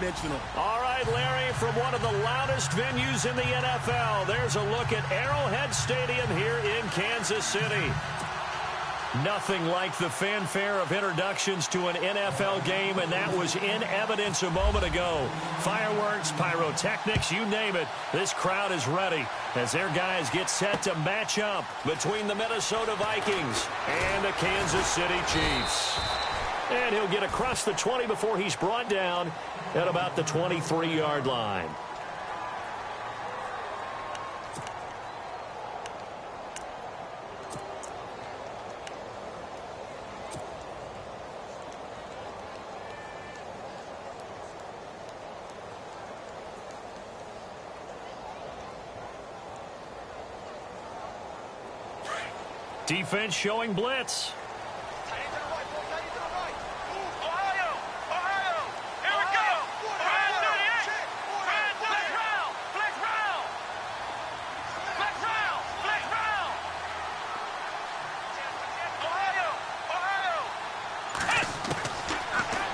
one-dimensional. All right, Larry, from one of the loudest venues in the NFL, there's a look at Arrowhead Stadium here in Kansas City. Nothing like the fanfare of introductions to an NFL game, and that was in evidence a moment ago. Fireworks, pyrotechnics, you name it. This crowd is ready as their guys get set to match up between the Minnesota Vikings and the Kansas City Chiefs. And he'll get across the 20 before he's brought down at about the 23-yard line. Defense showing blitz.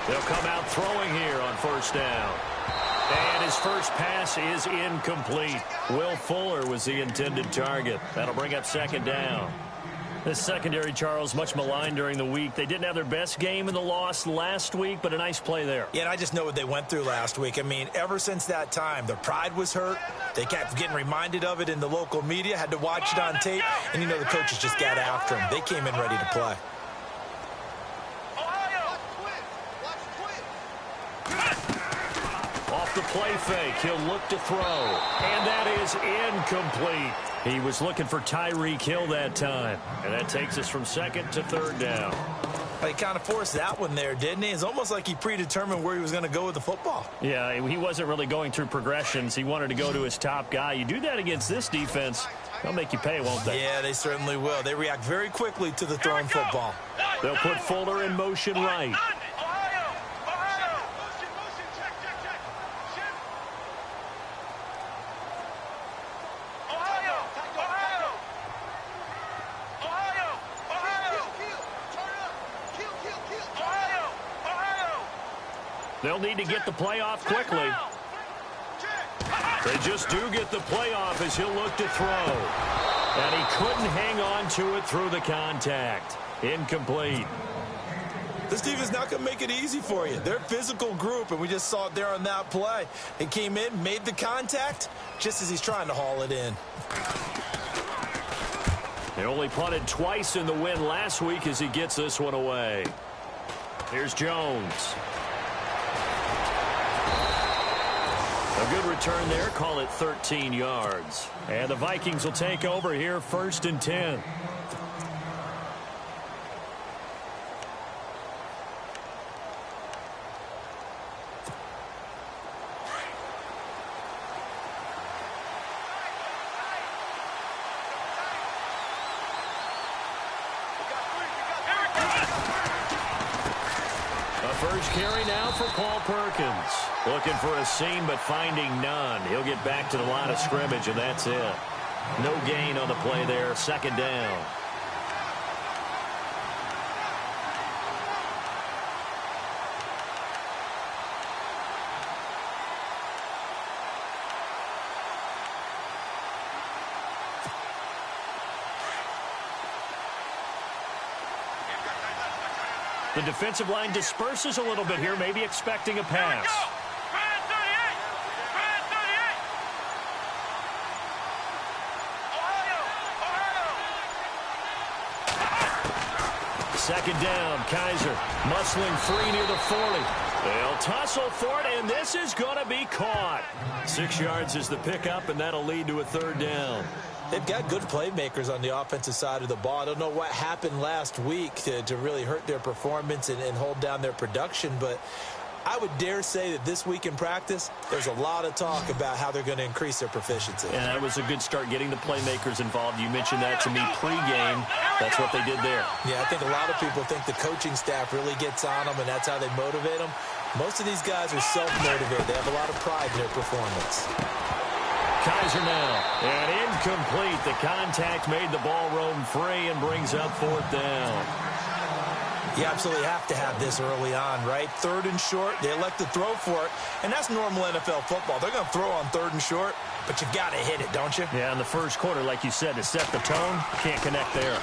They'll come out throwing here on first down. And his first pass is incomplete. Will Fuller was the intended target. That'll bring up second down. This secondary, Charles, much maligned during the week. They didn't have their best game in the loss last week, but a nice play there. Yeah, and I just know what they went through last week. I mean, ever since that time, their pride was hurt. They kept getting reminded of it in the local media, had to watch it on tape, and you know the coaches just got after them. They came in ready to play. Off the play fake, he'll look to throw, and that is incomplete. He was looking for Tyreek Hill that time, and that takes us from second to third down. He kind of forced that one there, didn't he? It's almost like he predetermined where he was going to go with the football. Yeah, he wasn't really going through progressions. He wanted to go to his top guy. You do that against this defense, they'll make you pay, won't they? Yeah, they certainly will. They react very quickly to the thrown football. They'll put Fuller in motion right. They'll need to get the play off quickly. They just do get the play off as he'll look to throw. And he couldn't hang on to it through the contact. Incomplete. This defense is not going to make it easy for you. They're a physical group, and we just saw it there on that play. He came in, made the contact, just as he's trying to haul it in. They only punted twice in the win last week as he gets this one away. Here's Jones. A good return there, call it 13 yards. And the Vikings will take over here, 1st and 10. First carry now for Paul Perkins. Looking for a seam, but finding none. He'll get back to the line of scrimmage, and that's it. No gain on the play there. Second down. The defensive line disperses a little bit here, maybe expecting a pass. Second down, Kaiser muscling free near the 40. They'll tussle for it, and this is going to be caught. 6 yards is the pickup, and that'll lead to a third down. They've got good playmakers on the offensive side of the ball. I don't know what happened last week to really hurt their performance and hold down their production, but I would dare say that this week in practice, there's a lot of talk about how they're going to increase their proficiency. And that was a good start, getting the playmakers involved. You mentioned that to me pregame. That's what they did there. Yeah, I think a lot of people think the coaching staff really gets on them, and that's how they motivate them. Most of these guys are self-motivated. They have a lot of pride in their performance. Kaiser now, and incomplete. The contact made the ball roam free and brings up fourth down. You absolutely have to have this early on, right? 3rd and short, they elect to throw for it, and that's normal NFL football. They're going to throw on 3rd and short, but you've got to hit it, don't you? Yeah, in the first quarter, like you said, to set the tone, can't connect there.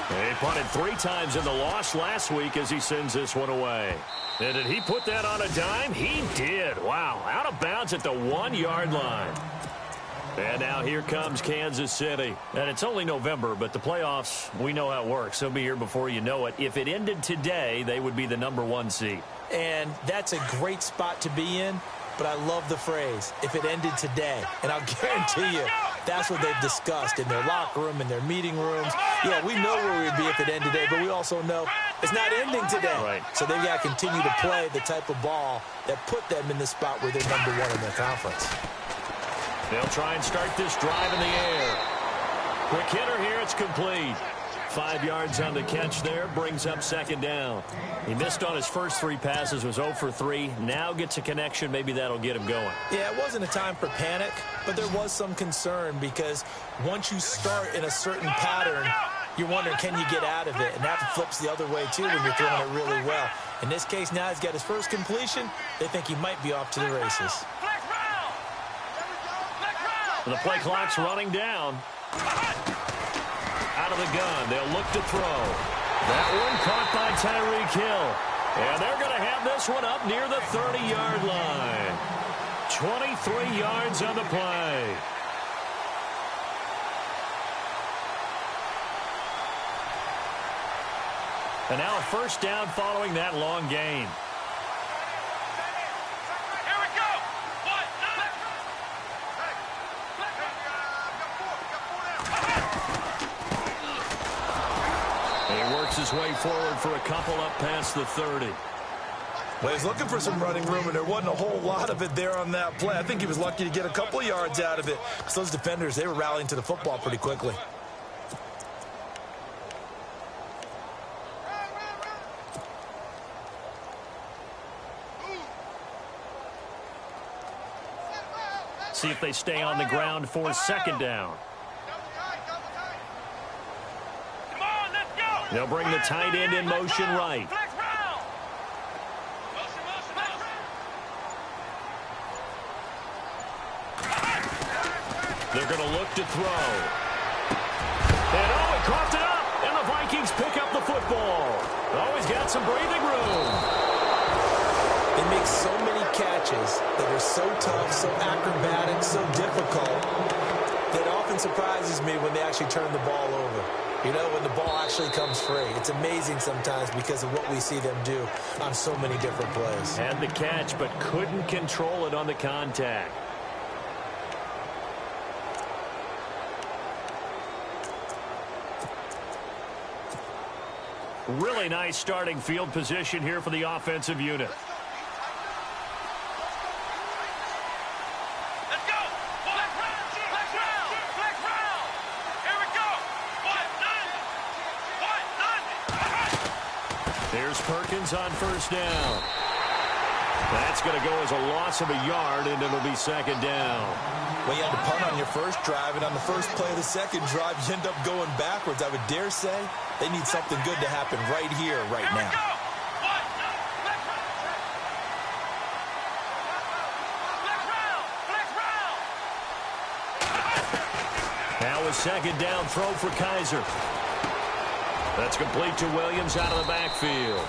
He punted 3 times in the loss last week as he sends this one away. And did he put that on a dime? He did. Wow, out of bounds at the 1-yard line. And now here comes Kansas City. And it's only November, but the playoffs, we know how it works. They'll be here before you know it. If it ended today, they would be the #1 seed. And that's a great spot to be in, but I love the phrase, if it ended today. And I'll guarantee you, that's what they've discussed in their locker room, in their meeting rooms. Yeah, we know where we'd be if it ended today, but we also know it's not ending today. Right. So they've got to continue to play the type of ball that put them in the spot where they're #1 in their conference. They'll try and start this drive in the air. Quick hitter here, it's complete. 5 yards on the catch there, brings up 2nd down. He missed on his first 3 passes, was 0 for 3. Now gets a connection, maybe that'll get him going. Yeah, it wasn't a time for panic, but there was some concern because once you start in a certain pattern, you're wondering, can you get out of it? And that flips the other way, too, when you're throwing it really well. In this case, now he's got his first completion. They think he might be off to the races. The play clock's running down. Out of the gun, they'll look to throw. That one caught by Tyreek Hill. And they're going to have this one up near the 30-yard line. 23 yards on the play. And now a 1st down following that long gain. He works his way forward for a couple up past the 30. Well, he's looking for some running room, and there wasn't a whole lot of it there on that play. I think he was lucky to get a couple of yards out of it because those defenders, they were rallying to the football pretty quickly. See if they stay on the ground for 2nd down. They'll bring the tight end in motion right. They're going to look to throw. And he coughed it up, and the Vikings pick up the football. Always got some breathing room. They make so many catches that are so tough, so acrobatic, so difficult, that often surprises me when they actually turn the ball over. You know, when the ball actually comes free. It's amazing sometimes because of what we see them do on so many different plays. Had the catch, but couldn't control it on the contact. Really nice starting field position here for the offensive unit. Here's Perkins on 1st down. That's going to go as a loss of a yard, and it'll be 2nd down. Well, you had to punt on your first drive, and on the first play of the second drive, you end up going backwards. I would dare say they need something good to happen right here, right now. Now a 2nd down throw for Kaiser. That's complete to Williams out of the backfield.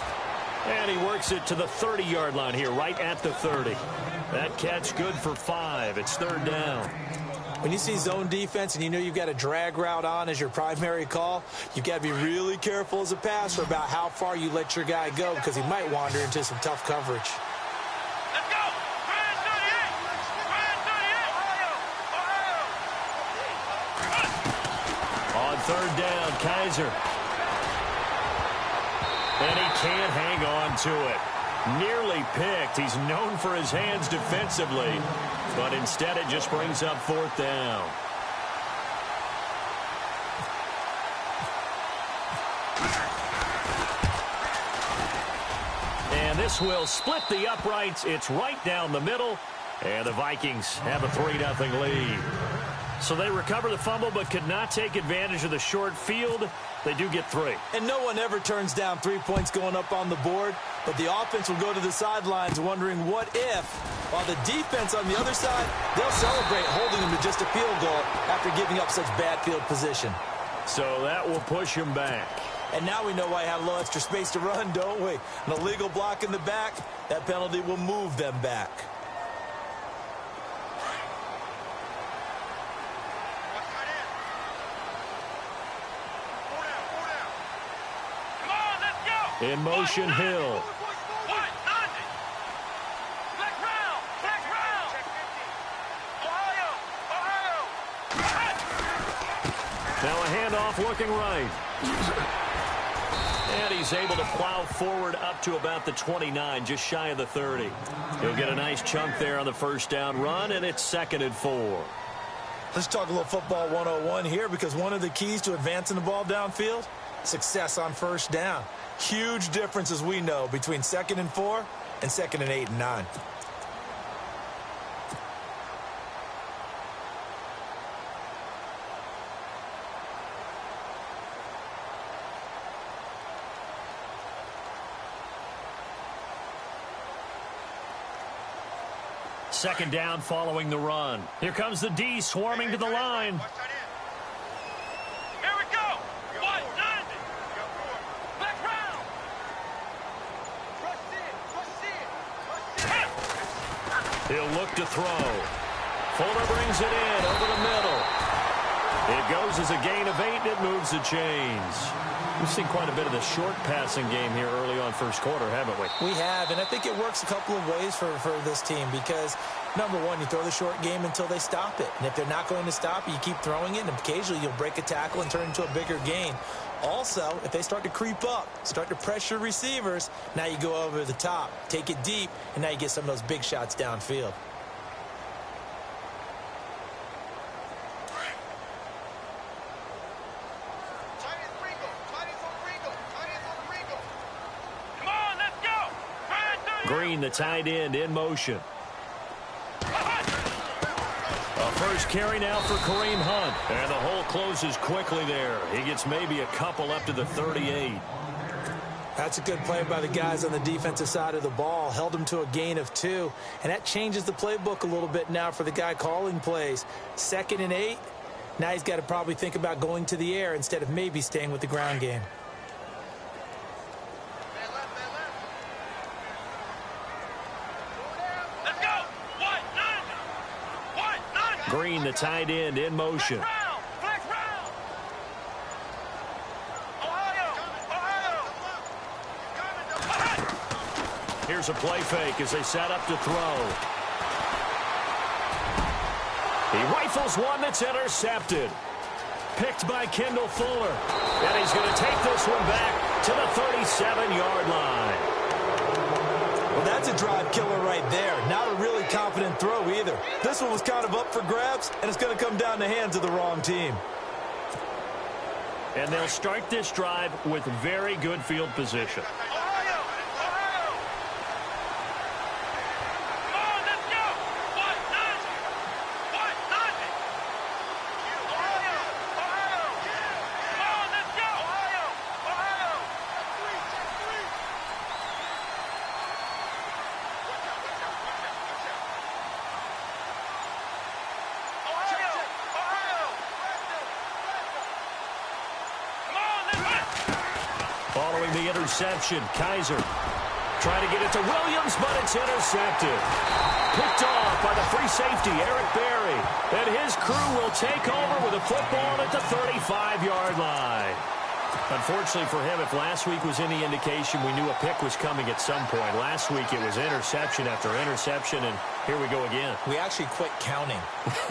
And he works it to the 30-yard line here, right at the 30. That catch good for 5. It's 3rd down. When you see zone defense and you know you've got a drag route on as your primary call, you've got to be really careful as a passer about how far you let your guy go because he might wander into some tough coverage. Let's go! Brand 38! On 3rd down, Kaiser. And he can't hang on to it. Nearly picked. He's known for his hands defensively, but instead it just brings up 4th down. And this will split the uprights. It's right down the middle, and the Vikings have a 3-0 lead. So they recover the fumble but could not take advantage of the short field. They do get 3. And no one ever turns down 3 points going up on the board, but the offense will go to the sidelines wondering what if, while the defense on the other side, they'll celebrate holding them to just a field goal after giving up such bad field position. So that will push him back. And now we know why I had a little extra space to run, don't we? An illegal block in the back, that penalty will move them back. In motion, Hill. Now a handoff looking right. And he's able to plow forward up to about the 29, just shy of the 30. He'll get a nice chunk there on the first down run, and it's 2nd and 4. Let's talk a little football 101 here, because one of the keys to advancing the ball downfield, success on first down. Huge difference, as we know, between 2nd and 4 and 2nd and 8 and 9. Second down following the run. Here comes the D swarming to the line. Here we go. 190. Back round. He'll look to throw. Fuller brings it in over the middle. It goes as a gain of 8, and it moves the chains. We've seen quite a bit of the short passing game here early on first quarter, haven't we? We have, and I think it works a couple of ways for this team because, number one, you throw the short game until they stop it. And if they're not going to stop it, you keep throwing it, and occasionally you'll break a tackle and turn it into a bigger gain. Also, if they start to creep up, start to pressure receivers, now you go over the top, take it deep, and now you get some of those big shots downfield. Green, the tight end, in motion. A first carry now for Kareem Hunt. And the hole closes quickly there. He gets maybe a couple up to the 38. That's a good play by the guys on the defensive side of the ball. Held him to a gain of 2. And that changes the playbook a little bit now for the guy calling plays. 2nd and 8. Now he's got to probably think about going to the air instead of maybe staying with the ground game. Green, the tight end, in motion. Here's a play fake as they set up to throw. He rifles one that's intercepted. Picked by Kendall Fuller. And he's going to take this one back to the 37-yard line. Well, that's a drive killer right there. Not a really confident throw either. This one was kind of up for grabs, and it's going to come down the hands of the wrong team. And they'll start this drive with very good field position. Following the interception, Kaiser trying to get it to Williams, but it's intercepted. Picked off by the free safety, Eric Berry. And his crew will take over with a football at the 35-yard line. Unfortunately for him, if last week was any indication, we knew a pick was coming at some point. Last week it was interception after interception, and here we go again. We actually quit counting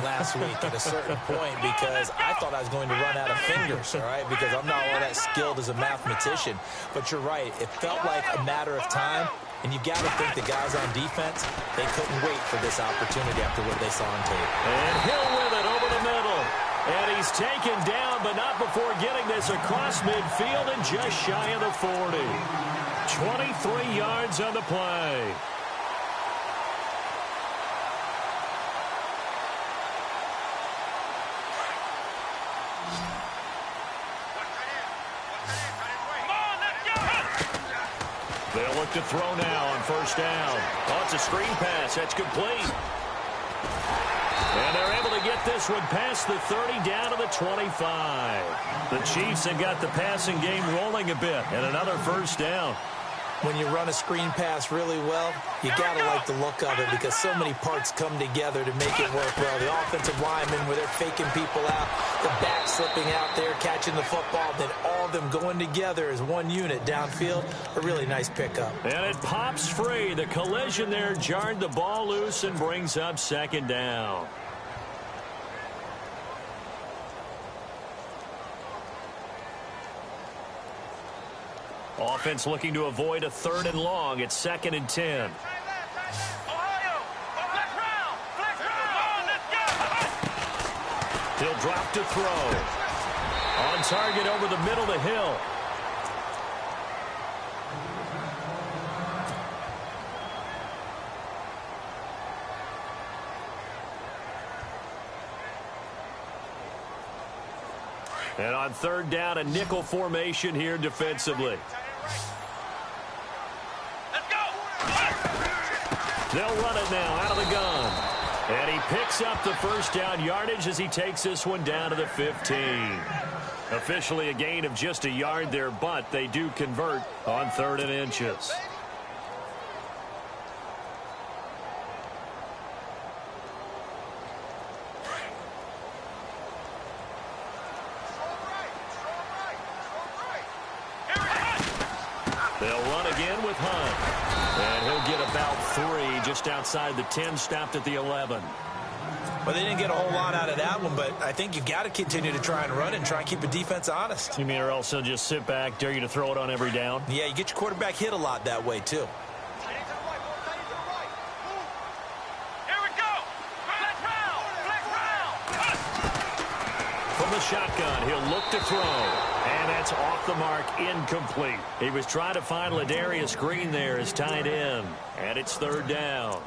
last week at a certain point because I thought I was going to run out of fingers, all right, because I'm not all that skilled as a mathematician. But you're right. It felt like a matter of time, and you got to think the guys on defense, they couldn't wait for this opportunity after what they saw on tape. And Hill with it over the middle. And he's taken down, but not before getting this across midfield and just shy of the 40. 23 yards on the play. look to throw now on first down. Oh, it's a screen pass. That's complete. And they're able to get this one past the 30 down to the 25. The Chiefs have got the passing game rolling a bit, and another first down. When you run a screen pass really well, you got to like the look of it because so many parts come together to make it work well. The offensive linemen, where they're faking people out, the back slipping out there, catching the football, then all of them going together as one unit downfield. A really nice pickup. And it pops free. The collision there jarred the ball loose and brings up second down. Offense looking to avoid a 3rd and long. It's 2nd and 10. He'll drop to throw. On target over the middle to Hill. And on 3rd down, a nickel formation here defensively. They'll run it now out of the gun. And he picks up the first down yardage as he takes this one down to the 15. Officially a gain of just a yard there, but they do convert on 3rd and inches. They'll run again with Hunt. And he'll get about 3 just outside the 10, stopped at the 11. Well, they didn't get a whole lot out of that one, but I think you've got to continue to try and run and try and keep the defense honest. You mean or else he'll just sit back, dare you to throw it on every down? Yeah, you get your quarterback hit a lot that way, too. From the shotgun, he'll look to throw. And that's off the mark, incomplete. He was trying to find Ladarius Green there as tight end. And it's 3rd down.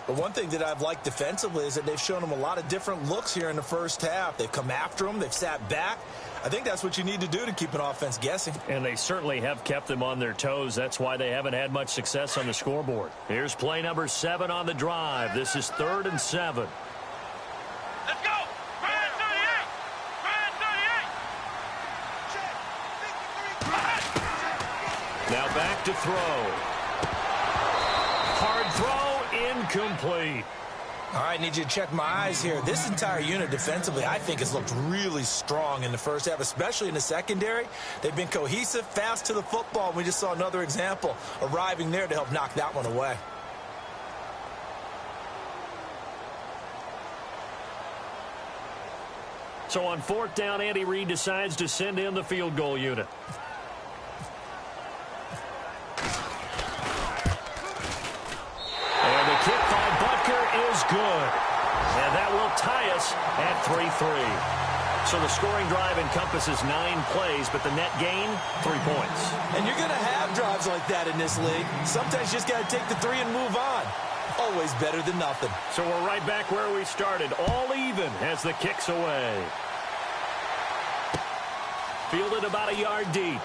But one thing that I've liked defensively is that they've shown him a lot of different looks here in the first half. They've come after him. They've sat back. I think that's what you need to do to keep an offense guessing. And they certainly have kept them on their toes. That's why they haven't had much success on the scoreboard. Here's play number 7 on the drive. This is 3rd and 7. Let's go! Brand 38! Brand 38! Now back to throw. Hard throw, incomplete. All right, need you to check my eyes here. This entire unit defensively, I think, has looked really strong in the first half, especially in the secondary. They've been cohesive, fast to the football. We just saw another example arriving there to help knock that one away. So on 4th down, Andy Reid decides to send in the field goal unit. And the kick by Butker is good. And that will tie us at 3-3. So the scoring drive encompasses 9 plays, but the net gain, 3 points. And you're going to have drives like that in this league. Sometimes you just got to take the 3 and move on. Always better than nothing. So we're right back where we started, all even as the kick's away. Fielded about a yard deep.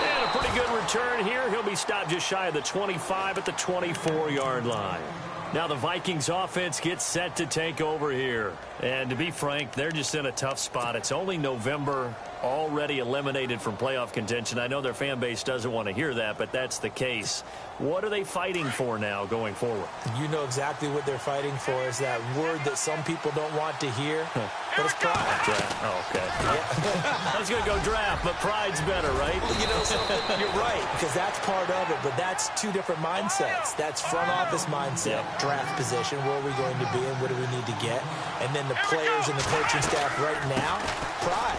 And a pretty good return here. He'll be stopped just shy of the 25 at the 24-yard line. Now the Vikings offense gets set to take over here. And to be frank, they're just in a tough spot. It's only November, already eliminated from playoff contention. I know their fan base doesn't want to hear that, but that's the case. What are they fighting for now going forward? You know exactly what they're fighting for. Is that word that some people don't want to hear, but it's pride. Draft. Oh, okay. Yeah. I was going to go draft, but pride's better, right? You know something? You're right, because that's part of it, but that's 2 different mindsets. That's front office mindset, draft position, where are we going to be and what do we need to get? And then the players and the coaching staff right now, pride.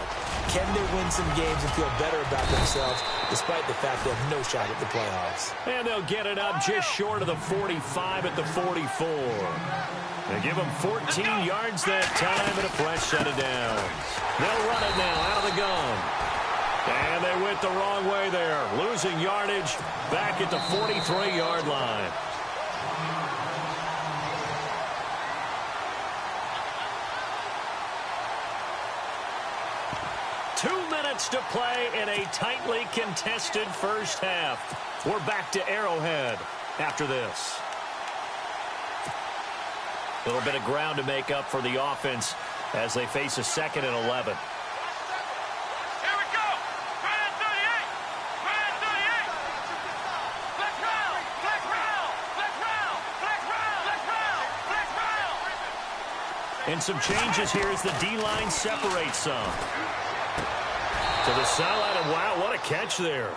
Can they win some games and feel better about themselves despite the fact they have no shot at the playoffs? And they'll get it up just short of the 45 at the 44. They give them 14 yards that time and a fresh set of downs. They'll run it now out of the gun. And they went the wrong way there, losing yardage back at the 43-yard line. 2 minutes to play in a tightly contested first half. We're back to Arrowhead after this. A little bit of ground to make up for the offense as they face a 2nd and 11. Here we go. Ryan 38. Ryan 38. Flex round. Flex round. Flex round. Flex round. Flex round. Flex round. And some changes here as the D-line separates some. To the sideline, and wow, what a catch there.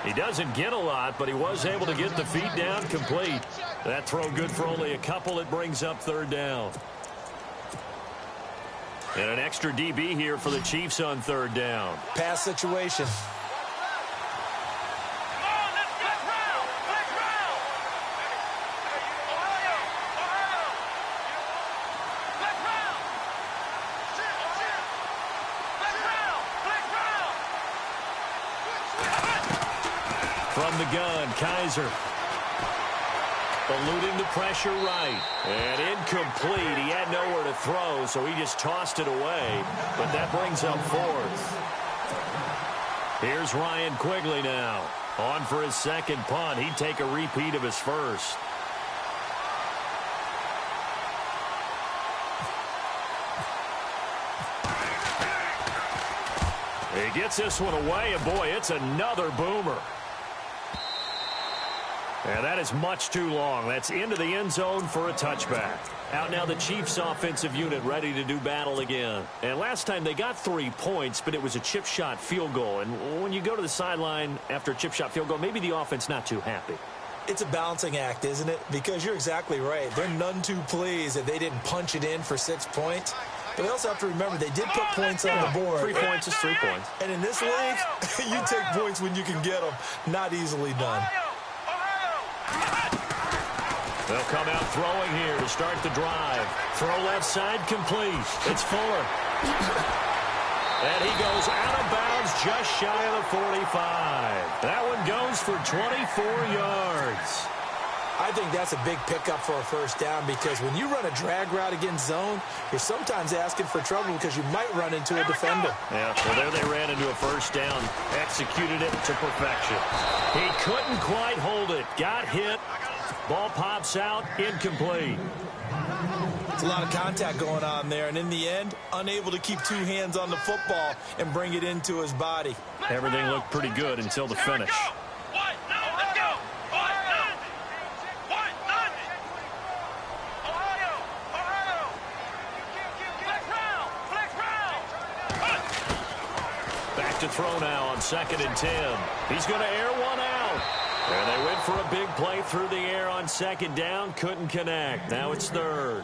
He doesn't get a lot, but he was able to get the feet down complete. That throw good for only a couple. It brings up 3rd down. And an extra DB here for the Chiefs on 3rd down. Pass situation. Come on, let's go. Flex round. Flex round. Ohio. Ohio. Flex round. Flex round. Flex round. From the gun, Kaiser. Eluding the pressure right. And incomplete. He had nowhere to throw, so he just tossed it away. But that brings up 4th. Here's Ryan Quigley now. On for his 2nd punt. He'd take a repeat of his first. He gets this one away, and boy, it's another boomer. And that is much too long. That's into the end zone for a touchback. Out now the Chiefs offensive unit ready to do battle again. And last time they got 3 points, but it was a chip shot field goal. And when you go to the sideline after a chip shot field goal, maybe the offense not too happy. It's a balancing act, isn't it? Because you're exactly right. They're none too pleased that they didn't punch it in for 6 points. But we also have to remember they did put points on the board. 3 points is 3 points. And in this league, you take points when you can get them. Not easily done. They'll come out throwing here to start the drive. Throw left side complete. It's Fuller. And he goes out of bounds just shy of the 45. That one goes for 24 yards. I think that's a big pickup for a first down because when you run a drag route against zone, you're sometimes asking for trouble because you might run into a defender. Yeah, well, there they ran into a first down. Executed it to perfection. He couldn't quite hold it. Got hit. Ball pops out. Incomplete. It's a lot of contact going on there, and in the end, unable to keep 2 hands on the football and bring it into his body. Everything looked pretty good until the finish. Back to throw now on 2nd and 10. He's going to air one out. And they went for a big play through the air on 2nd down. Couldn't connect. Now it's 3rd.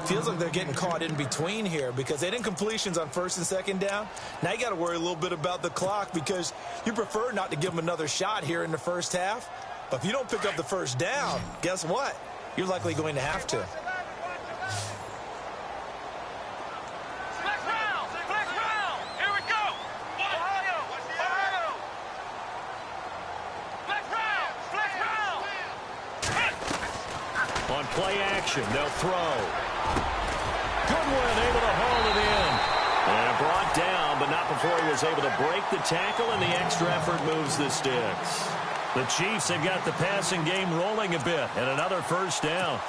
Feels like they're getting caught in between here because they didn't completions on 1st and 2nd down. Now you got to worry a little bit about the clock because you prefer not to give them another shot here in the first half. But if you don't pick up the first down, guess what? You're likely going to have to. Play action. They'll throw. Goodwin able to haul it in. And brought down, but not before he was able to break the tackle, and the extra effort moves the sticks. The Chiefs have got the passing game rolling a bit, and another first down.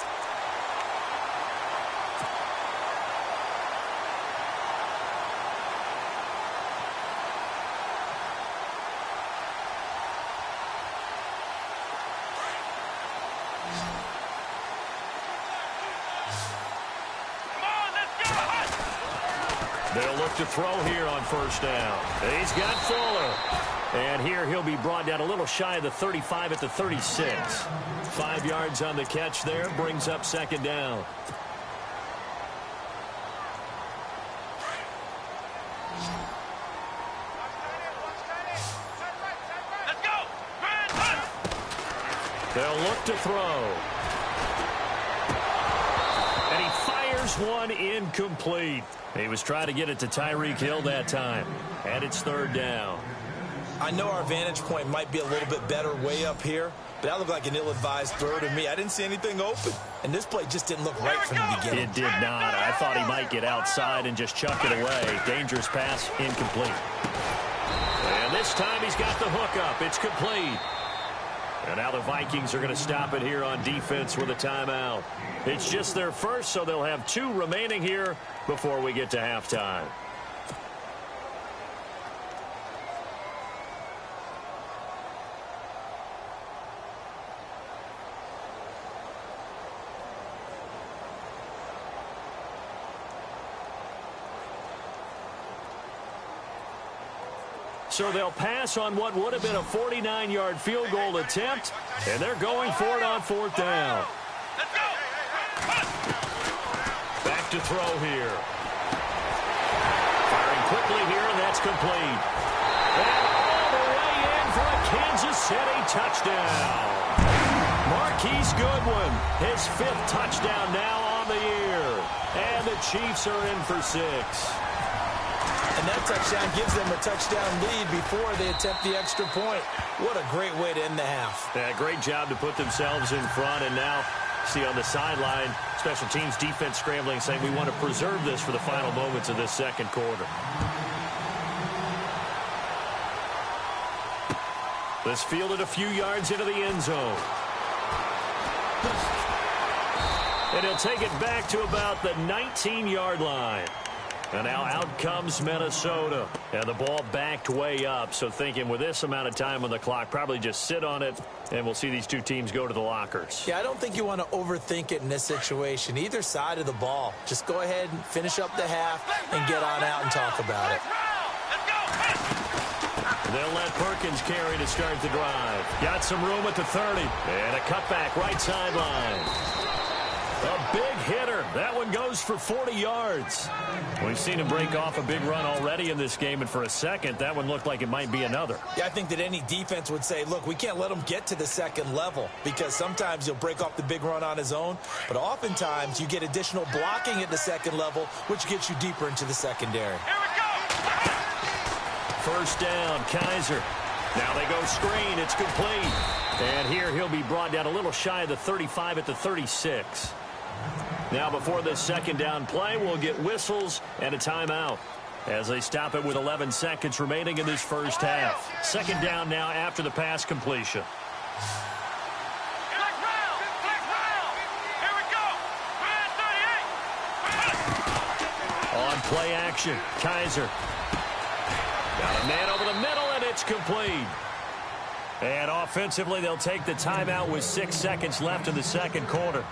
They'll look to throw here on 1st down. He's got Fuller. And here he'll be brought down a little shy of the 35 at the 36. 5 yards on the catch there. Brings up 2nd down. Let's go. They'll look to throw. And he fires one incomplete. He was trying to get it to Tyreek Hill that time. And it's 3rd down. I know our vantage point might be a little bit better way up here, but that looked like an ill-advised throw to me. I didn't see anything open, and this play just didn't look right from the beginning. It did not. I thought he might get outside and just chuck it away. Dangerous pass, incomplete. And this time he's got the hook up. It's complete. And now the Vikings are going to stop it here on defense with a timeout. It's just their first, so they'll have 2 remaining here before we get to halftime. So they'll pass on what would have been a 49-yard field goal attempt, and they're going for it on 4th down. Back to throw here. Firing quickly here, and that's complete. And all the way in for a Kansas City touchdown. Marquise Goodwin, his 5th touchdown now on the year. And the Chiefs are in for 6. And that touchdown gives them a touchdown lead before they attempt the extra point. What a great way to end the half. Yeah, great job to put themselves in front. And now, see on the sideline, special teams defense scrambling, saying we want to preserve this for the final moments of this second quarter. This fielded a few yards into the end zone. And he'll take it back to about the 19-yard line. And now out comes Minnesota. And the ball backed way up. So thinking with this amount of time on the clock, probably just sit on it, and we'll see these 2 teams go to the lockers. Yeah, I don't think you want to overthink it in this situation. Either side of the ball. Just go ahead and finish up the half and get on out and talk about it. They'll let Perkins carry to start the drive. Got some room at the 30. And a cutback right sideline. A big hitter. That one goes for 40 yards. We've seen him break off a big run already in this game, and for a second, that one looked like it might be another. Yeah, I think that any defense would say, look, we can't let him get to the second level, because sometimes he'll break off the big run on his own, but oftentimes you get additional blocking at the second level, which gets you deeper into the secondary. Here we go! First down, Kaiser. Now they go screen. It's complete. And here he'll be brought down a little shy of the 35 at the 36. Now before this second down play, we'll get whistles and a timeout as they stop it with 11 seconds remaining in this first half. Second down now after the pass completion. Black round! Black round! Here we go! Brand 38! On play action, Kaiser. Got a man over the middle, and it's complete. And offensively, they'll take the timeout with 6 seconds left in the second quarter.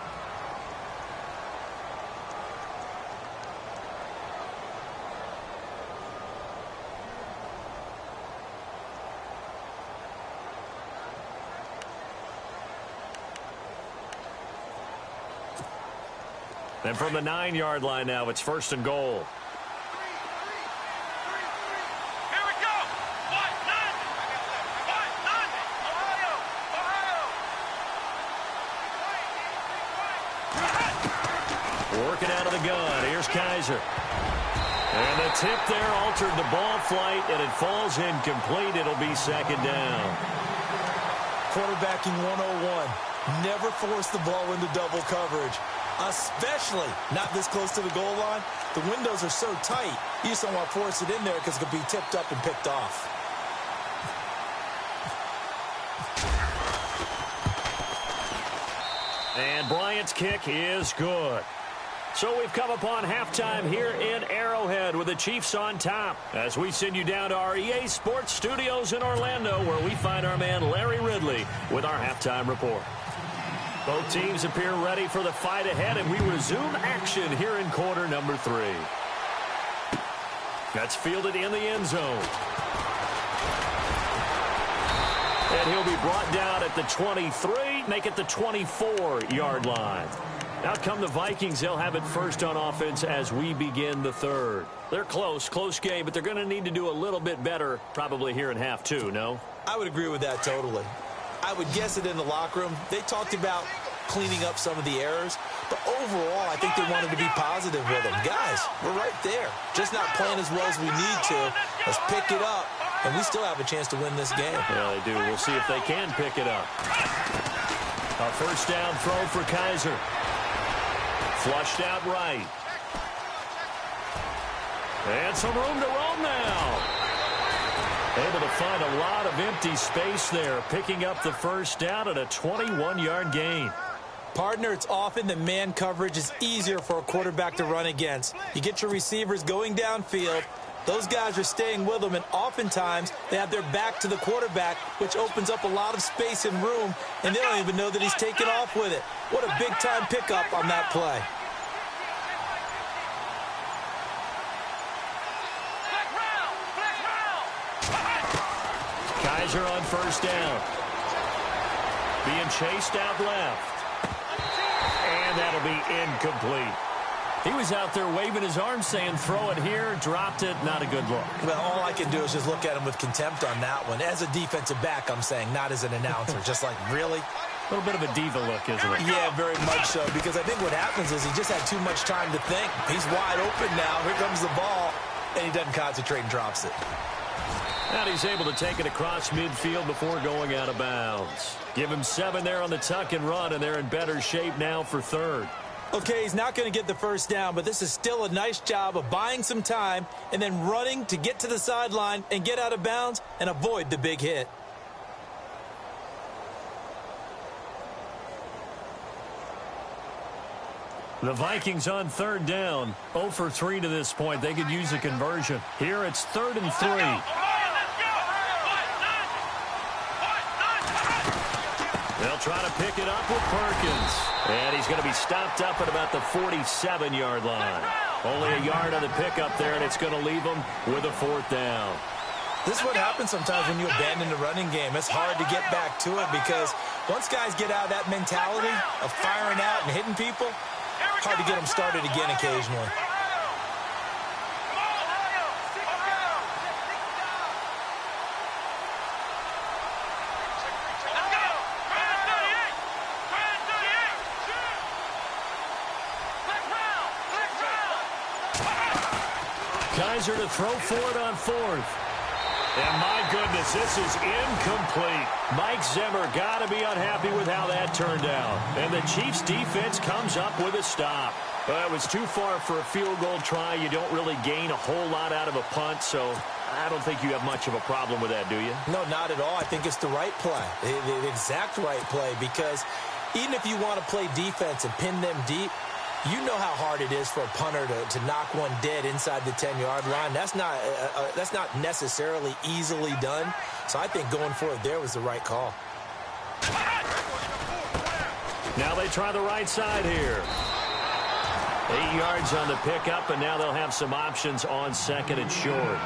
And from the 9-yard line now, it's 1st and goal. Here we go! White, none! White, none! Ohio! Ohio! Working out of the gun. Here's Kaiser. And the tip there altered the ball flight, and it falls incomplete. It'll be second down. Quarterbacking 101. Never force the ball into double coverage, especially not this close to the goal line. The windows are so tight, you just don't want to force it in there because it could be tipped up and picked off. And Bryant's kick is good. So we've come upon halftime here in Arrowhead with the Chiefs on top as we send you down to our EA Sports Studios in Orlando, where we find our man Larry Ridley with our halftime report. Both teams appear ready for the fight ahead, and we resume action here in quarter number 3. That's fielded in the end zone. And he'll be brought down at the 23, make it the 24-yard line. Out come the Vikings. They'll have it first on offense as we begin the third. They're close game, but they're going to need to do a little bit better probably here in half 2, no? I would agree with that totally. I would guess it in the locker room. They talked about cleaning up some of the errors, but overall, I think they wanted to be positive with them. Guys, we're right there. Just not playing as well as we need to. Let's pick it up and we still have a chance to win this game. Yeah, they do. We'll see if they can pick it up. A first down throw for Kaiser. Flushed out right. And some room to roam now. Able to find a lot of empty space there, picking up the first down at a 21-yard gain. Partner, it's often that man coverage is easier for a quarterback to run against. You get your receivers going downfield. Those guys are staying with them, and oftentimes they have their back to the quarterback, which opens up a lot of space and room, and they don't even know that he's taken off with it. What a big-time pickup on that play. Kaiser on first down. Being chased out left. And that'll be incomplete. He was out there waving his arms saying, throw it here, dropped it, not a good look. Well, all I can do is just look at him with contempt on that one. As a defensive back, I'm saying, not as an announcer. Just like, really? A little bit of a diva look, isn't it? Yeah, very much so, because I think what happens is he just had too much time to think. He's wide open now. Here comes the ball, and he doesn't concentrate and drops it. And he's able to take it across midfield before going out of bounds. Give him 7 there on the tuck and run, and they're in better shape now for third. Okay, he's not going to get the first down, but this is still a nice job of buying some time and then running to get to the sideline and get out of bounds and avoid the big hit. The Vikings on third down. 0 for 3 to this point. They could use a conversion. Here it's 3rd and 3. They'll try to pick it up with Perkins. And he's going to be stopped up at about the 47-yard line. Only a yard on the pickup there, and it's going to leave him with a 4th down. This is what happens sometimes when you abandon the running game. It's hard to get back to it because once guys get out of that mentality of firing out and hitting people, hard to get them started again occasionally. Kaiser to throw for it on 4th. And my goodness, this is incomplete. Mike Zimmer got to be unhappy with how that turned out. And the Chiefs defense comes up with a stop. But it was too far for a field goal try. You don't really gain a whole lot out of a punt, so I don't think you have much of a problem with that, do you? No, not at all. I think it's the right play, the exact right play, because even if you want to play defense and pin them deep, you know how hard it is for a punter to knock one dead inside the 10-yard line. That's not necessarily easily done. So I think going for it there was the right call. Now they try the right side here. 8 yards on the pickup, and now they'll have some options on 2nd and short.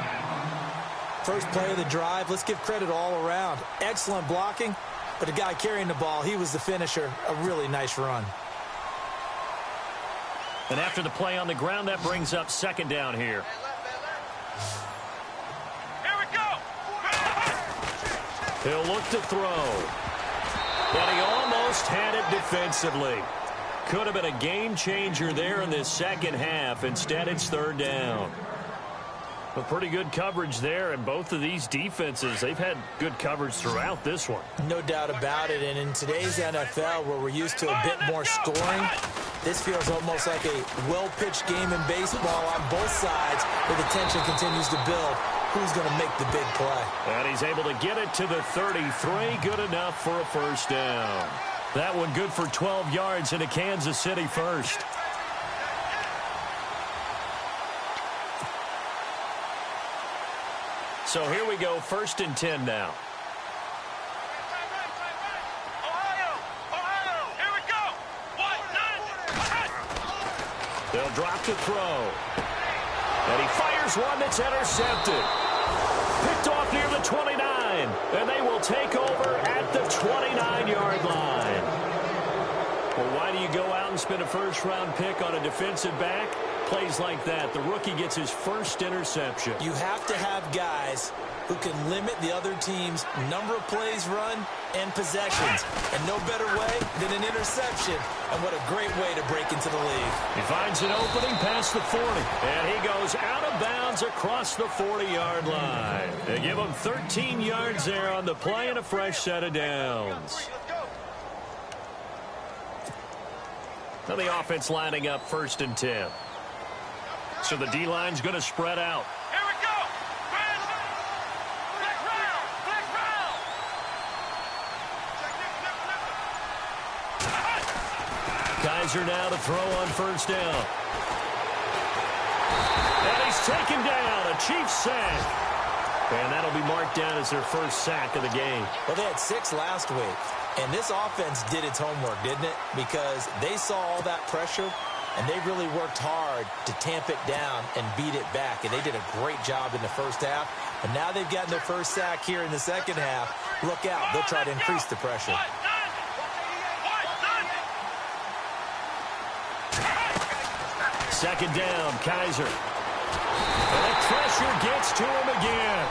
First play of the drive, let's give credit all around. Excellent blocking, but the guy carrying the ball, he was the finisher. A really nice run. And after the play on the ground, that brings up 2nd down here. Here we go. He'll look to throw. But he almost had it defensively. Could have been a game changer there in this second half. Instead, it's 3rd down. But pretty good coverage there, and both of these defenses, they've had good coverage throughout this one. No doubt about it, and in today's NFL, where we're used to a bit more scoring, this feels almost like a well-pitched game in baseball on both sides, where the tension continues to build. Who's going to make the big play? And he's able to get it to the 33, good enough for a first down. That one good for 12 yards into Kansas City first. So here we go, 1st and 10 now. Ohio, here we go. 1-9. They'll drop to throw. And he fires one that's intercepted. Picked off near the 29. And they will take over at the 29-yard line. Well, why Why do you go out and spend a first-round pick on a defensive back? Plays like that. The rookie gets his first interception. You have to have guys who can limit the other team's number of plays run and possessions. And no better way than an interception. And what a great way to break into the league. He finds an opening past the 40. And he goes out of bounds across the 40-yard line. They give him 13 yards there on the play and a fresh set of downs. Now the offense lining up 1st and 10. So the D-line's going to spread out. Here we go. Black round. Black round. Kaiser now to throw on 1st down. And he's taken down. A Chiefs sack. And that'll be marked down as their first sack of the game. Well, they had 6 last week. And this offense did its homework, didn't it? Because they saw all that pressure, and they really worked hard to tamp it down and beat it back. And they did a great job in the first half. And now they've gotten their first sack here in the second half. Look out. They'll try to increase the pressure. Second down, Kaiser. And the pressure gets to him again.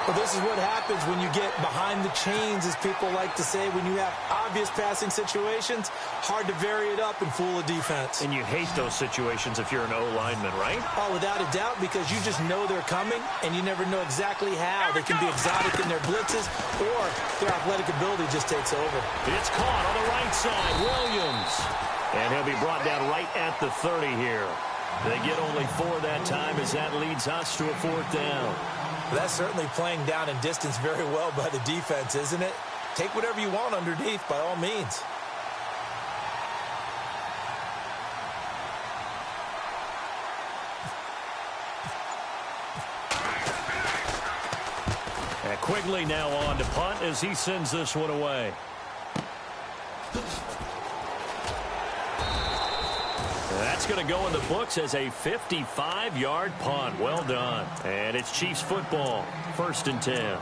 Well, this is what happens when you get behind the chains, as people like to say. When you have obvious passing situations, hard to vary it up and fool a defense. And you hate those situations if you're an O-lineman, right? Oh, without a doubt, because you just know they're coming, and you never know exactly how. They can be exotic in their blitzes, or their athletic ability just takes over. It's caught on the right side, Williams. And he'll be brought down right at the 30 here. They get only 4 that time as that leads us to a 4th down. That's certainly playing down in distance very well by the defense, isn't it? Take whatever you want underneath, by all means. And Quigley now on to punt as he sends this one away. That's going to go in the books as a 55-yard punt. Well done. And it's Chiefs football, 1st and 10.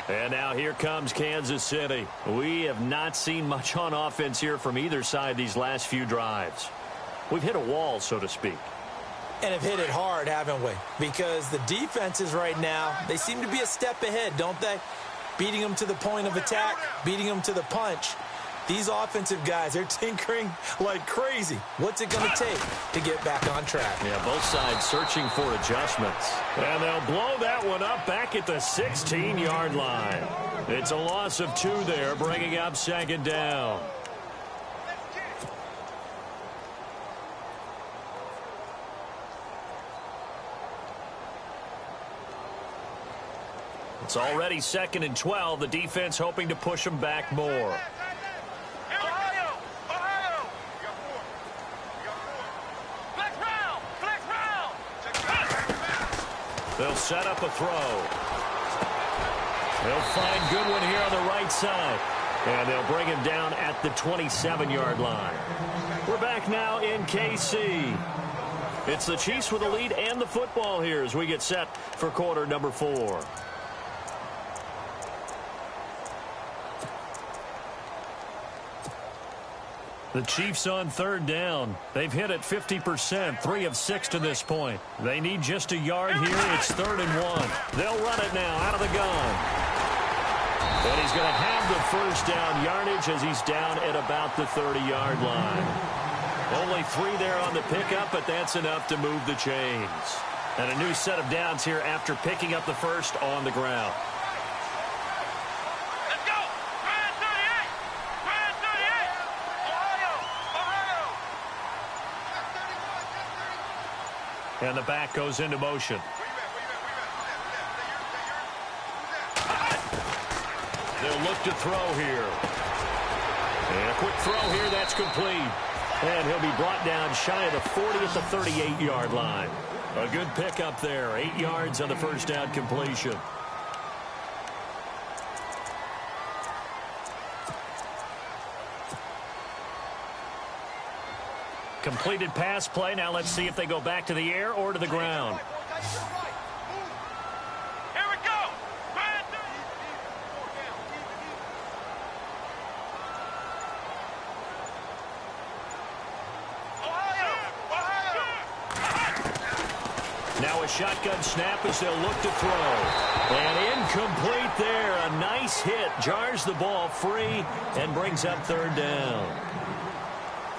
And now here comes Kansas City. We have not seen much on offense here from either side these last few drives. We've hit a wall, so to speak. And have hit it hard, haven't we? Because the defenses right now, they seem to be a step ahead, don't they? Beating them to the point of attack, beating them to the punch. These offensive guys, they're tinkering like crazy. What's it going to take to get back on track? Yeah, both sides searching for adjustments. And they'll blow that one up back at the 16-yard line. It's a loss of 2 there, bringing up 2nd down. It's already 2nd and 12. The defense hoping to push them back more. They'll set up a throw. They'll find Goodwin here on the right side. And they'll bring him down at the 27-yard line. We're back now in KC. It's the Chiefs with the lead and the football here as we get set for quarter number 4. The Chiefs on 3rd down. They've hit it 50%, 3 of 6 to this point. They need just a yard here. It's 3rd and 1. They'll run it now out of the gun. And he's going to have the first down yardage as he's down at about the 30-yard line. Only 3 there on the pickup, but that's enough to move the chains. And a new set of downs here after picking up the first on the ground. And the back goes into motion. They'll look to throw here. And a quick throw here, that's complete. And he'll be brought down shy of the 40 at the 38-yard line. A good pickup there, 8 yards on the first down completion. Completed pass play. Now let's see if they go back to the air or to the ground. Here we go. Now a shotgun snap as they'll look to throw. And incomplete there. A nice hit. Jars the ball free and brings up third down.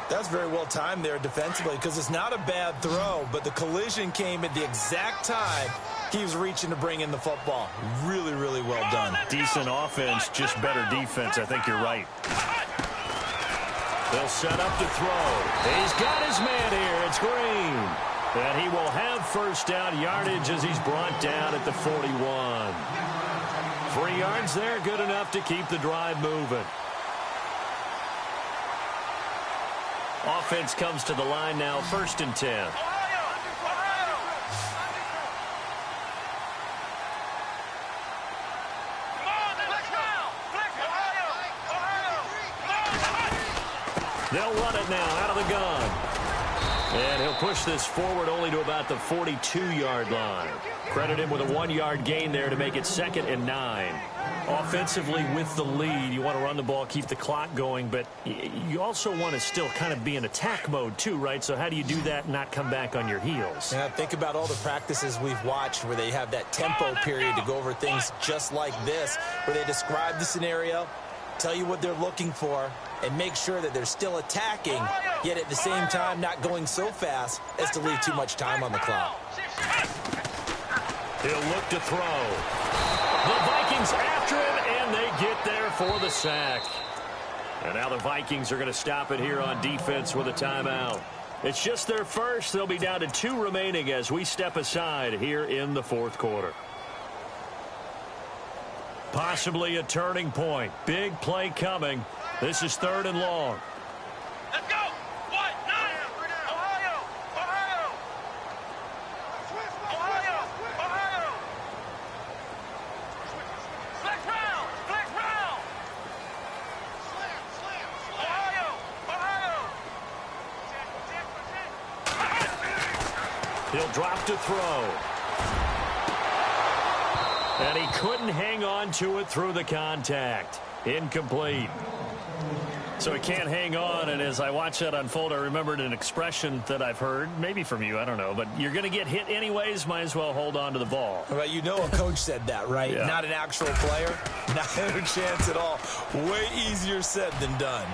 That's very well timed there defensively because it's not a bad throw, but the collision came at the exact time he was reaching to bring in the football. Really, really well done. Decent offense, just better defense. I think you're right. They'll set up to throw. He's got his man here. It's Green. And he will have first down yardage as he's brought down at the 41. 3 yards there, good enough to keep the drive moving. Offense comes to the line now, 1st and 10. They'll run it now out of the gun. And he'll push this forward only to about the 42-yard line. Credit him with a 1-yard gain there to make it 2nd and 9. Offensively with the lead, you want to run the ball, keep the clock going, but you also want to still kind of be in attack mode too, right? So how do you do that and not come back on your heels? Yeah, think about all the practices we've watched where they have that tempo period to go over things just like this, where they describe the scenario, tell you what they're looking for, and make sure that they're still attacking, yet at the same time not going so fast as to leave too much time on the clock. He'll look to throw. The Vikings after him, and they get there for the sack. And now the Vikings are going to stop it here on defense with a timeout. It's just their first. They'll be down to 2 remaining as we step aside here in the 4th quarter. Possibly a turning point. Big play coming. This is 3rd and long. Let's go. What? 9. Ohio. Ohio. Ohio. Ohio. Flex round. Flex round. Ohio. Ohio. He'll drop to throw. And he couldn't hang on to it through the contact. Incomplete. So he can't hang on, and as I watch that unfold, I remembered an expression that I've heard, maybe from you, I don't know, but you're going to get hit anyways, might as well hold on to the ball. Well, you know a coach said that, right? Yeah. Not an actual player. Not a chance at all. Way easier said than done.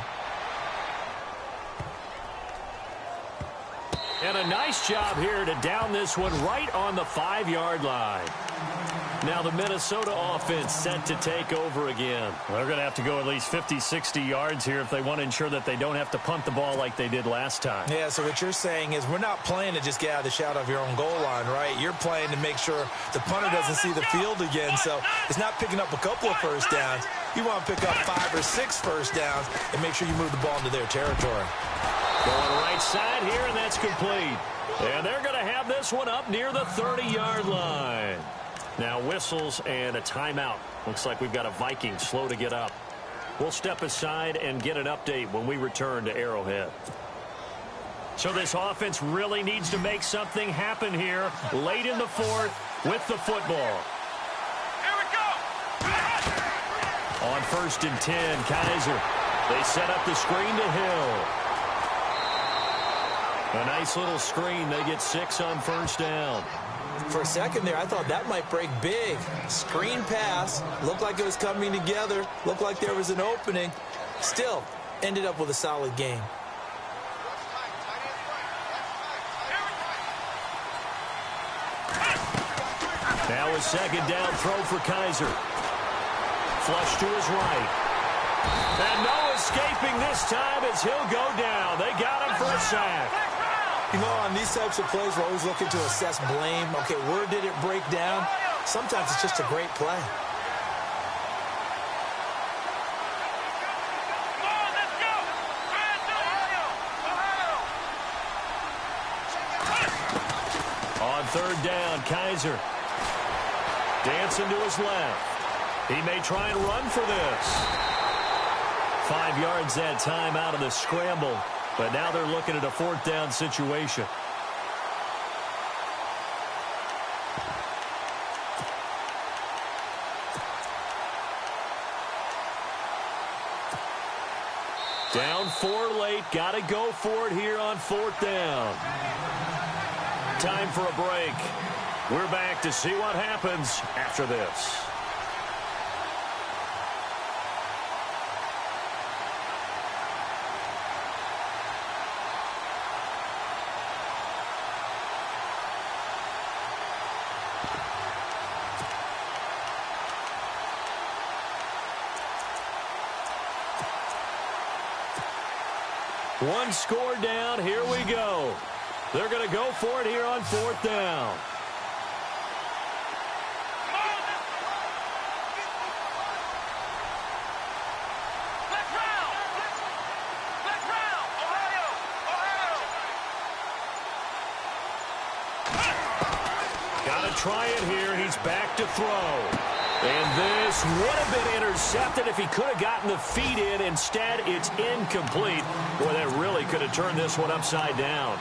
And a nice job here to down this one right on the 5-yard line. Now the Minnesota offense set to take over again. Well, they're going to have to go at least 50, 60 yards here if they want to ensure that they don't have to punt the ball like they did last time. Yeah, so what you're saying is we're not playing to just get out of the shadow of your own goal line, right? You're playing to make sure the punter doesn't see the field again. So it's not picking up a couple of first downs. You want to pick up 5 or 6 first downs and make sure you move the ball into their territory. Going right side here, and that's complete. And they're going to have this one up near the 30-yard line. Now whistles and a timeout. Looks like we've got a Viking slow to get up. We'll step aside and get an update when we return to Arrowhead. So this offense really needs to make something happen here late in the 4th with the football. Here we go. On 1st and 10, Kaiser. They set up the screen to Hill. A nice little screen. They get 6 on 1st down. For a second there, I thought that might break big. Screen pass. Looked like it was coming together. Looked like there was an opening. Still, ended up with a solid game. Now a 2nd down throw for Kaiser. Flush to his right. And no escaping this time as he'll go down. They got him for a sack. You know, on these types of plays, we're always looking to assess blame. Okay, where did it break down? Sometimes it's just a great play. On 3rd down, Kaiser. Dancing to his left. He may try and run for this. 5 yards that time out of the scramble. But now they're looking at a 4th down situation. Down 4 late. Got to go for it here on 4th down. Time for a break. We're back to see what happens after this. One score down. Here we go. They're going to go for it here on 4th down. Got to try it here. He's back to throw. And this would have been intercepted if he could have gotten the feet in. Instead, it's incomplete. Boy, that really could have turned this one upside down.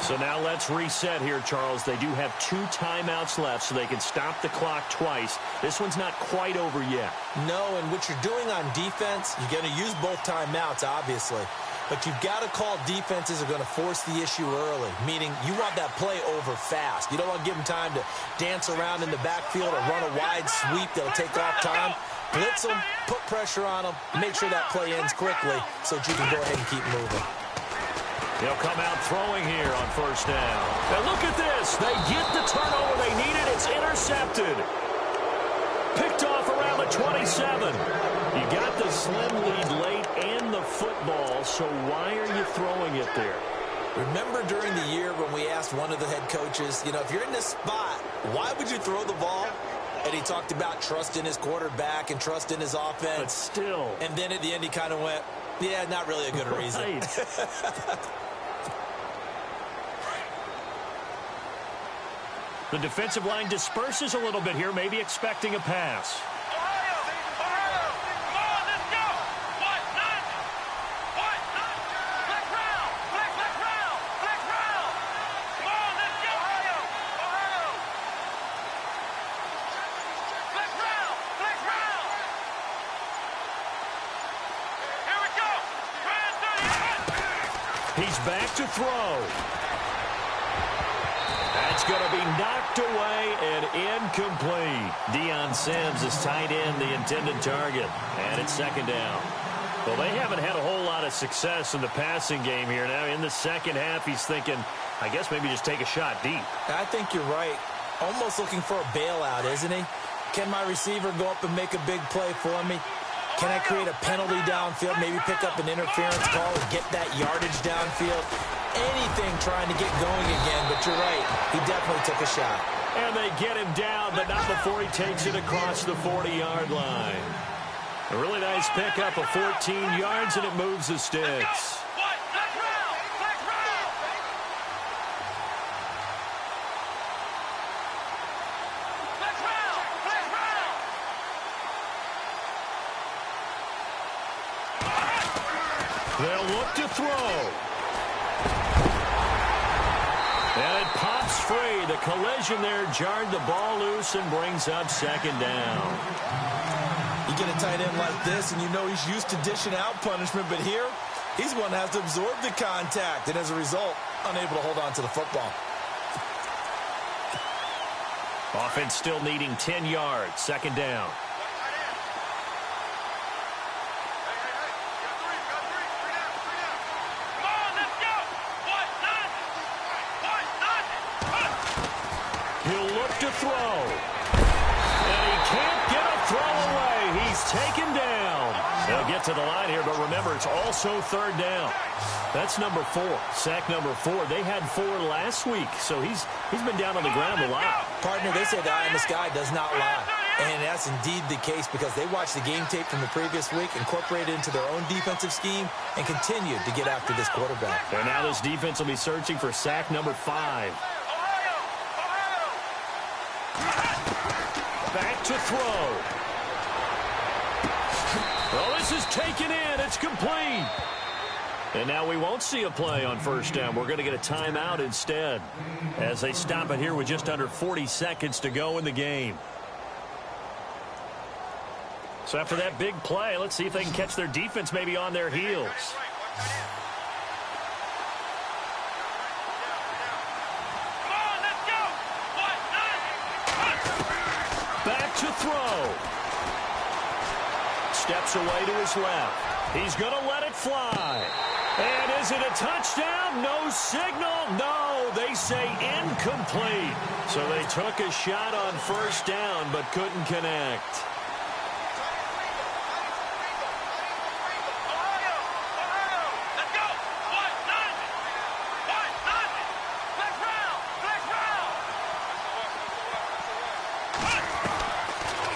So now let's reset here, Charles. They do have 2 timeouts left, so they can stop the clock twice. This one's not quite over yet. No, and what you're doing on defense, you're going to use both timeouts, obviously. But you've got to call defenses are going to force the issue early, meaning you want that play over fast. You don't want to give them time to dance around in the backfield or run a wide sweep that'll take off time. Blitz them, put pressure on them, make sure that play ends quickly so that you can go ahead and keep moving. They'll come out throwing here on 1st down. And look at this. They get the turnover they needed. It's intercepted. Picked off around the 27. You got the slim lead late and the football, so why are you throwing it there? Remember during the year when we asked one of the head coaches, if you're in this spot, why would you throw the ball? And he talked about trust in his quarterback and trust in his offense. But still. And then at the end he kind of went, yeah, not really a good reason. Right. The defensive line disperses a little bit here, maybe expecting a pass. He's back to throw. That's going to be knocked away and incomplete. Deion Sims is tight end, the intended target. And it's 2nd down. Well, they haven't had a whole lot of success in the passing game here. Now, in the second half, he's thinking, I guess maybe just take a shot deep. I think you're right. Almost looking for a bailout, isn't he? Can my receiver go up and make a big play for me? Can I create a penalty downfield, maybe pick up an interference call and get that yardage downfield? Anything trying to get going again, but you're right. He definitely took a shot. And they get him down, but not before he takes it across the 40-yard line. A really nice pickup of 14 yards, and it moves the sticks. They'll look to throw. And it pops free. The collision there jarred the ball loose and brings up 2nd down. You get a tight end like this, and you know he's used to dishing out punishment, but here, he's one that has to absorb the contact, and as a result, unable to hold on to the football. Offense still needing 10 yards. 2nd down. He'll look to throw. And he can't get a throw away. He's taken down. They'll get to the line here, but remember, it's also 3rd down. That's number 4. Sack number 4. They had 4 last week, so he's been down on the ground a lot. Partner, they say the eye in the sky does not lie. And that's indeed the case because they watched the game tape from the previous week, incorporated it into their own defensive scheme, and continued to get after this quarterback. And now this defense will be searching for sack number 5. Back to throw. Well, this is taken in. It's complete. And now we won't see a play on 1st down. We're going to get a timeout instead as they stop it here with just under 40 seconds to go in the game. So after that big play, let's see if they can catch their defense maybe on their heels. back to throw. Steps away to his left. He's going to let it fly. And is it a touchdown? No signal. No, they say incomplete. So they took a shot on first down but couldn't connect.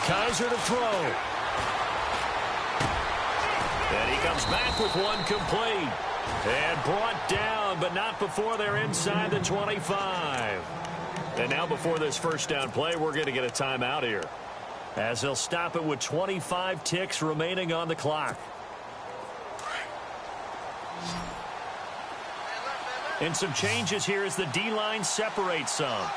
Kaiser to throw. And he comes back with one complete. And brought down, but not before they're inside the 25. And now before this first down play, we're going to get a timeout here, as they'll stop it with 25 ticks remaining on the clock. And some changes here as the D-line separates some.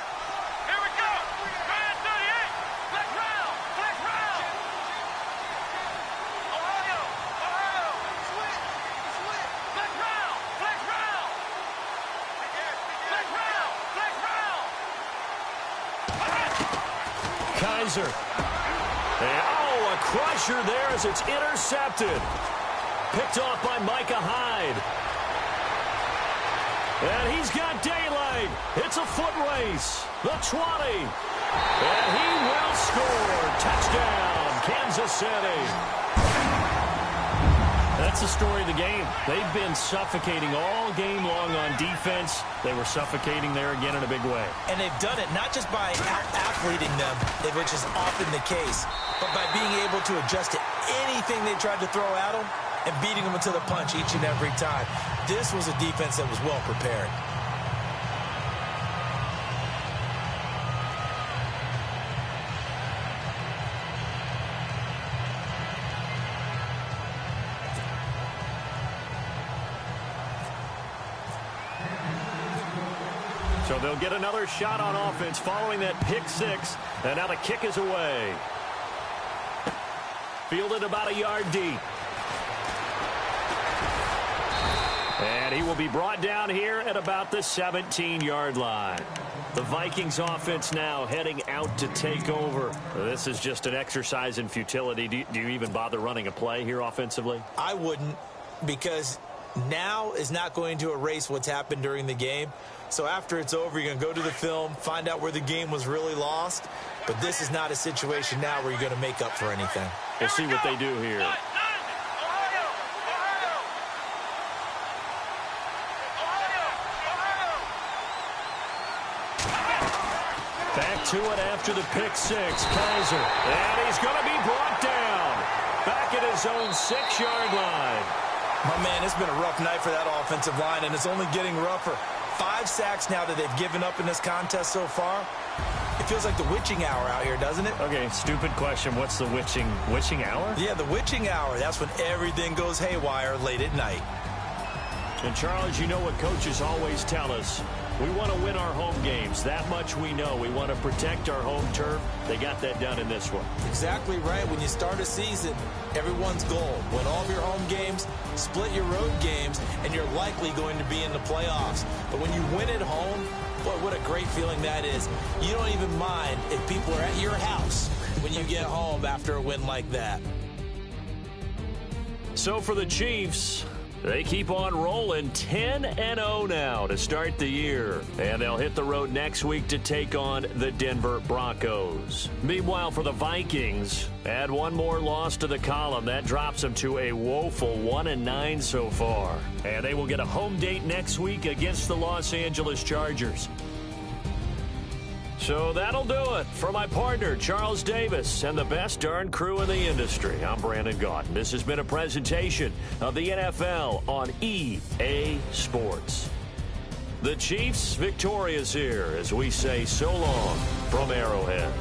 Kaiser. And, oh, a crusher there as it's intercepted. Picked off by Micah Hyde. And he's got daylight. It's a foot race. The 20. And he will score. Touchdown, Kansas City. That's the story of the game. They've been suffocating all game long on defense. They were suffocating there again in a big way. And they've done it not just by out-athleting them, which is often the case, but by being able to adjust to anything they tried to throw at them and beating them into the punch each and every time. This was a defense that was well prepared. So they'll get another shot on offense following that pick six. And now the kick is away. Fielded about a yard deep. And he will be brought down here at about the 17-yard line. The Vikings offense now heading out to take over. This is just an exercise in futility. Do you even bother running a play here offensively? I wouldn't, because now is not going to erase what's happened during the game. So after it's over, you're going to go to the film, find out where the game was really lost. But this is not a situation now where you're going to make up for anything. We'll see what they do here. Back to it after the pick six. Kaiser. And he's going to be brought down. Back at his own 6-yard line. My man, it's been a rough night for that offensive line, and it's only getting rougher. 5 sacks now that they've given up in this contest so far. It feels like the witching hour out here, doesn't it? Okay, stupid question. What's the witching hour? Yeah, the witching hour. That's when everything goes haywire late at night. And, Charles, you know what coaches always tell us. We want to win our home games. That much we know. We want to protect our home turf. They got that done in this one. Exactly right. When you start a season, everyone's goal: win all of your home games, split your road games, and you're likely going to be in the playoffs. But when you win at home, boy, what a great feeling that is. You don't even mind if people are at your house when you get home after a win like that. So for the Chiefs, they keep on rolling 10-0 now to start the year. And they'll hit the road next week to take on the Denver Broncos. Meanwhile, for the Vikings, add one more loss to the column. That drops them to a woeful 1-9 so far. And they will get a home date next week against the Los Angeles Chargers. So that'll do it. For my partner, Charles Davis, and the best darn crew in the industry, I'm Brandon Gaudin. This has been a presentation of the NFL on EA Sports. The Chiefs victorious here as we say so long from Arrowhead.